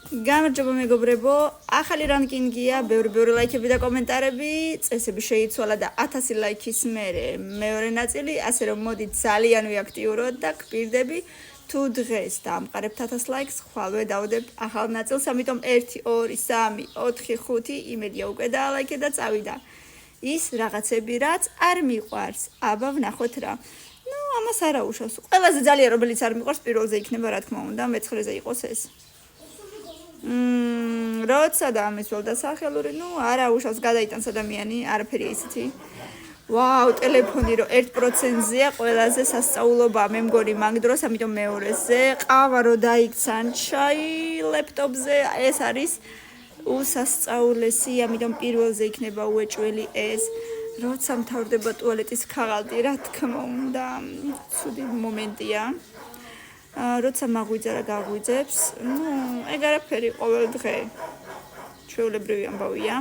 გამარჯობა მეგობრებო, ახალი რანკინგია, ბევრი ლაიქები და კომენტარები, წესები შეიცვალა და 1000 ლაიქის მერე მეორე ნაწილი, ასე რომ მოდით ძალიან ვიაქტიუროთ და გპირდები თუ დღეს დამყარებთ 1000 ლაიქს, ხვალვე დავდებ ახალ ნაწილს, ამიტომ 1 2 3 4 5 იმედია უკვე დაალაიქე და წავიდა. ის რაღაცები რაც არ მიყვარს, აბა ვნახოთ რა. ამას არა უშავს. ყველაზე ძალიან რომელიც არ მიყვარს პირველზე იქნება, რა თქმა უნდა, მეცხრეზე იყოს ეს. როცა დამისველ და სახელური, არა უშავს გადაიტანს ადამიანი, არაფერი ისეთი. ვაუ, ტელეფონი რო 1%-ზეა, ყველაზე სასწაულობა მე მგონი მაგ დროს, ამიტომ მეორეზე, ყავა რო დაიქცან ჩაი ლეპტოპზე, ეს არის უსასწაულესი, ამიტომ პირველზე იქნება უეჭველი ეს. როცა მთავრდება ტუალეტის ქაღალდი, რა თქმა უნდა, ცუდი მომენტია. როცა მაღვიძარა გაღვიძებს, ეგ არაფერი ყოველ დღე. ჩვეულებრივი ამბავია.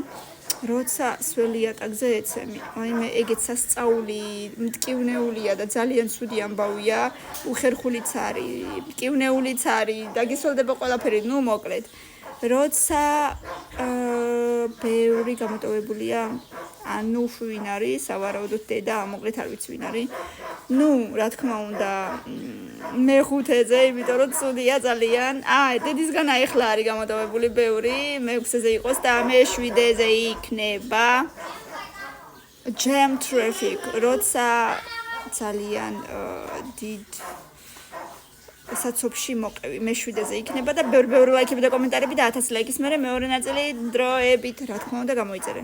როცა სველი ატაკზე ეცემი, მე ეგეც სასწაული, მტკივნეულია და ძალიან ცუდი ამბავია, უხერხულიც არის, მტკივნეულიც არის, დაგისველდება ყველაფერი, მოკლედ. როცა ბევრი გამოტოვებულია, ანუ ვინ არის, სავარაუდოდ დედა, მოკლედ არ ვიცი ვინ არის. რა თქმა უნდა, მე-5-ზე, იმიტომ რომ ცუდია ძალიან. დედისგან ახლა არის გამოტოვებული ბევრი, მე-6-ზე იყოს და მე-7-ზე იქნება. Jam traffic, როცა ძალიან დიდ საცობში მოყევი, მე-7-ზე იქნება და ბევრი ლაიქები და კომენტარები და 1000 ლაიქის მერე მეორე ნაწილი დროებით, რა თქმა უნდა, გამოიწერე.